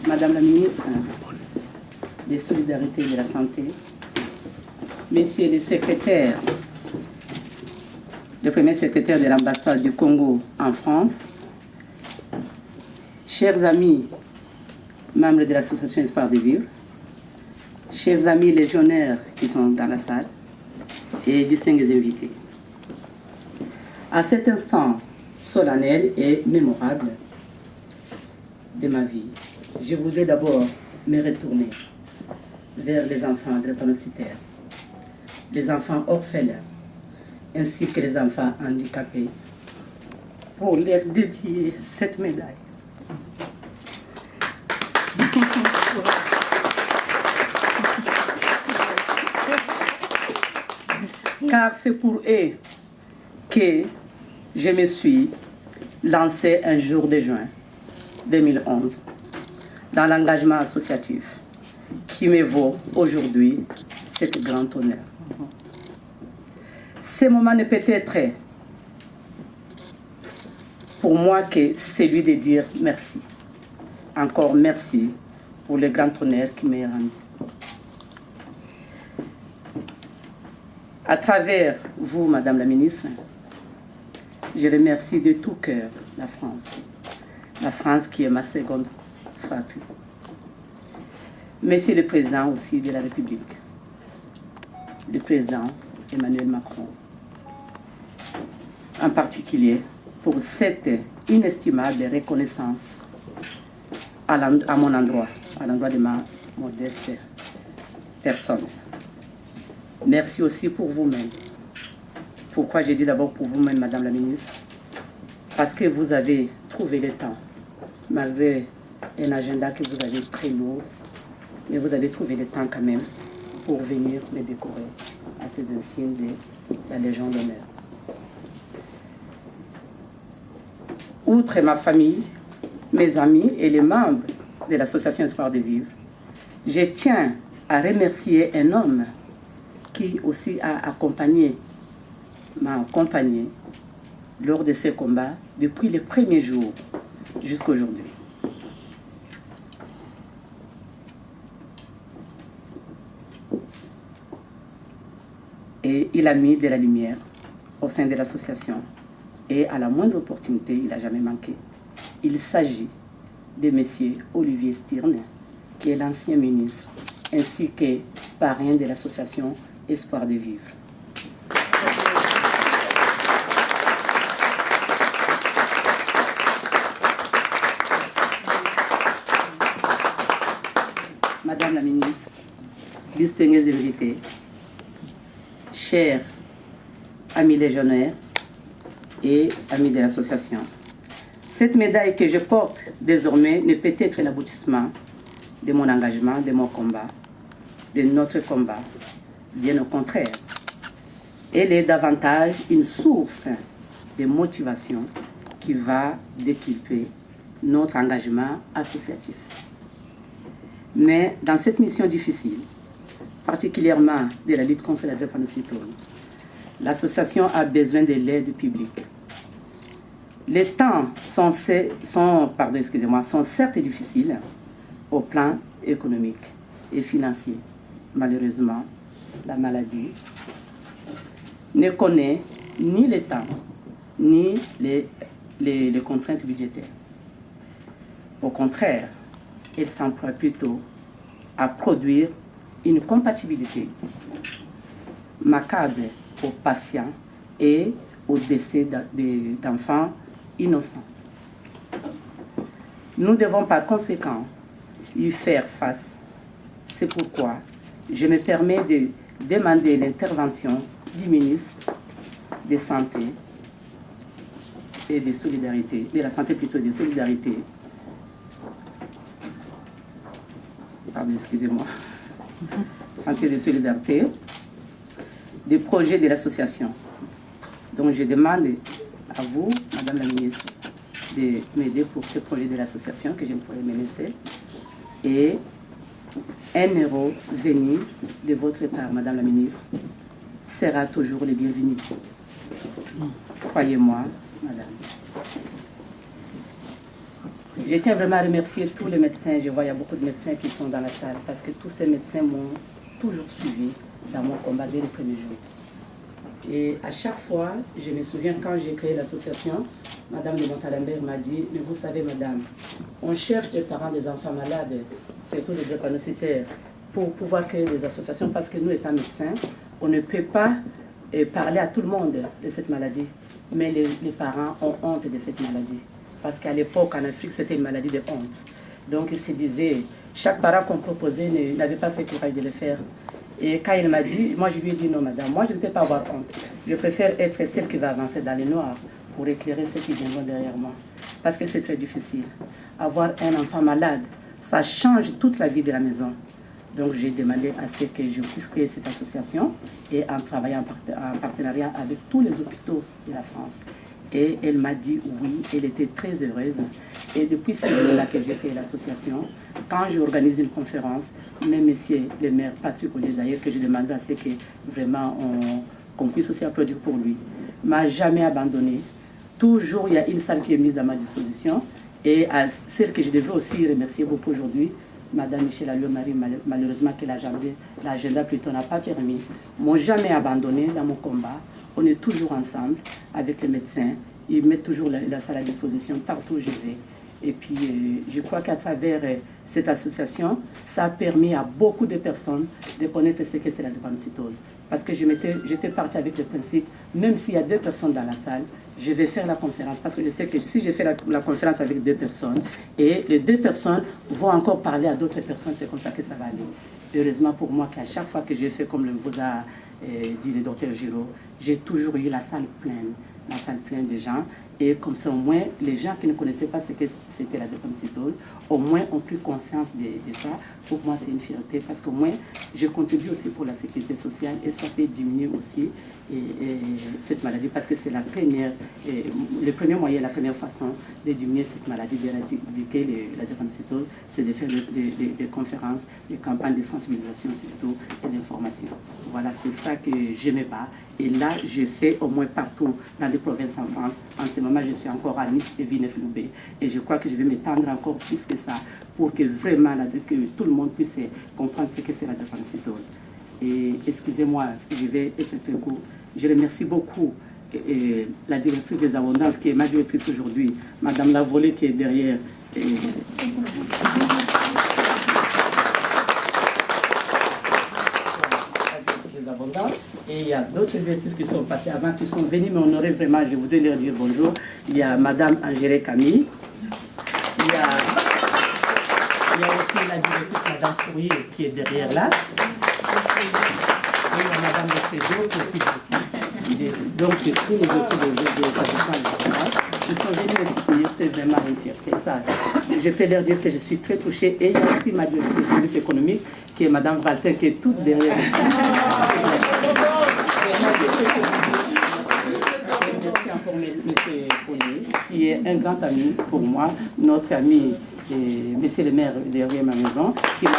Madame la ministre des Solidarités et de la Santé, Messieurs les secrétaires, le premier secrétaire de l'ambassade du Congo en France, chers amis, membres de l'association Espoir de Vivre, chers amis légionnaires qui sont dans la salle et distingués invités. À cet instant solennel et mémorable de ma vie, je voudrais d'abord me retourner vers les enfants drépanocytaires, les enfants orphelins, ainsi que les enfants handicapés, pour leur dédier cette médaille. Car c'est pour eux que je me suis lancé un jour de juin 2011 dans l'engagement associatif qui me vaut aujourd'hui cet grand honneur. Ce moment ne peut être pour moi que celui de dire merci. Encore merci pour le grand honneur qui m'est rendu. À travers vous, Madame la Ministre, je remercie de tout cœur la France qui est ma seconde fratrie. Monsieur le Président aussi de la République, le Président Emmanuel Macron, en particulier pour cette inestimable reconnaissance à mon endroit, à l'endroit de ma modeste personne. Merci aussi pour vous-même. Pourquoi j'ai dit d'abord pour vous-même, Madame la Ministre? Parce que vous avez trouvé le temps, malgré un agenda que vous avez très lourd, mais vous avez trouvé le temps quand même pour venir me décorer à ces insignes de la Légion d'honneur. Outre ma famille, mes amis et les membres de l'association Espoir de Vivre, je tiens à remercier un homme qui aussi m'a accompagné lors de ces combats depuis les premiers jours jusqu'à aujourd'hui. Et il a mis de la lumière au sein de l'association et à la moindre opportunité, il n'a jamais manqué. Il s'agit de M. Olivier Stirne, qui est l'ancien ministre, ainsi que parrain de l'association Espoir de Vivre. Madame la ministre, distingués invités, chers amis légionnaires et amis de l'association, cette médaille que je porte désormais ne peut être l'aboutissement de mon engagement, de mon combat, de notre combat. Bien au contraire, elle est davantage une source de motivation qui va décupler notre engagement associatif. Mais dans cette mission difficile, particulièrement de la lutte contre la drépanocytose, l'association a besoin de l'aide publique. Les temps sont certes difficiles au plan économique et financier. Malheureusement, la maladie ne connaît ni les temps, ni les contraintes budgétaires. Au contraire, elle s'emploie plutôt à produire une compatibilité macabre aux patients et au décès d'enfants innocents. Nous devons par conséquent y faire face. C'est pourquoi je me permets de demander l'intervention du ministre des Santé et des Solidarités, de la Santé plutôt des Solidarités, pardon, excusez-moi, Santé et des Solidarités, des projets de l'association. Donc je demande à vous, Madame la Ministre, de m'aider pour ce projet de l'association que je ne pourrais mener seul. Et 1 euro venu de votre part, Madame la Ministre, sera toujours le bienvenu. Croyez-moi, Madame. Je tiens vraiment à remercier tous les médecins. Je vois il y a beaucoup de médecins qui sont dans la salle parce que tous ces médecins m'ont toujours suivi dans mon combat dès le premier jour. Et à chaque fois, je me souviens quand j'ai créé l'association, Madame de Montalembert m'a dit, mais vous savez madame, on cherche des parents des enfants malades, surtout les drépanocytaires, pour pouvoir créer des associations parce que nous étant médecins, on ne peut pas parler à tout le monde de cette maladie. Mais les parents ont honte de cette maladie. Parce qu'à l'époque, en Afrique, c'était une maladie de honte. Donc, ils se disaient, chaque parent qu'on proposait n'avait pas ce courage de le faire. Et quand il m'a dit, moi je lui ai dit, non madame, moi je ne peux pas avoir honte. Je préfère être celle qui va avancer dans les noirs pour éclairer ceux qui viendront derrière moi. Parce que c'est très difficile. Avoir un enfant malade, ça change toute la vie de la maison. Donc j'ai demandé à ce que je puisse créer cette association et en travaillant en partenariat avec tous les hôpitaux de la France. Et elle m'a dit oui, elle était très heureuse. Et depuis ce jour-là que j'ai créé l'association, quand j'organise une conférence, même monsieur le maire Patrick Ollier d'ailleurs, que je demandais à ce que vraiment qu'on puisse aussi applaudir pour lui, m'a jamais abandonné. Toujours il y a une salle qui est mise à ma disposition. Et à celle que je devrais aussi remercier beaucoup aujourd'hui, Madame Michel Alliot-Marie, malheureusement que l'agenda plutôt n'a pas permis, m'ont jamais abandonné dans mon combat. On est toujours ensemble avec les médecins. Ils mettent toujours la salle à disposition partout où je vais. Et puis, je crois qu'à travers cette association, ça a permis à beaucoup de personnes de connaître ce que c'est la drépanocytose. Parce que j'étais partie avec le principe, même s'il y a 2 personnes dans la salle, je vais faire la conférence. Parce que je sais que si je fais la conférence avec 2 personnes, et les 2 personnes vont encore parler à d'autres personnes, c'est comme ça que ça va aller. Heureusement pour moi qu'à chaque fois que j'ai fait, comme vous a dit le docteur Giraud, j'ai toujours eu la salle pleine de gens. Et comme ça, au moins, les gens qui ne connaissaient pas ce que c'était la drépanocytose, au moins ont pris conscience de ça. Pour moi, c'est une fierté parce qu'au moins, je contribue aussi pour la sécurité sociale et ça fait diminuer aussi cette maladie parce que c'est le premier moyen, la première façon de diminuer cette maladie, d'éradiquer la drépanocytose, c'est de faire des conférences, des campagnes de sensibilisation surtout et d'information. Voilà, c'est ça que je me bats. Et là, je fais au moins partout dans les provinces en France. En ce moment, je suis encore à Nice et Villeneuve-Loubet. Et je crois que je vais m'étendre encore plus que ça pour que vraiment que tout le monde puisse comprendre ce que c'est la drépanocytose. Et excusez-moi, je vais être très court. Je remercie beaucoup la directrice des abondances qui est ma directrice aujourd'hui, Madame Lavolée qui est derrière. Et il y a d'autres directrices qui sont passées avant, qui sont venues m'honorer vraiment. Je voudrais leur dire bonjour. Il y a Madame Angélée Camille. Il y a aussi la directrice Madame Fourier qui est derrière là. Et il y a Madame de Cédot qui est aussi directrice. Donc tous les autres qui sont venus me soutenir, c'est vraiment une fierté. Ça, je peux leur dire que je suis très touchée. Et il y a aussi ma directrice du service économique qui est Madame Walter qui est toute derrière. Merci encore M. Ollier, qui est un grand ami pour moi, notre ami, M. le maire derrière ma maison, qui m'a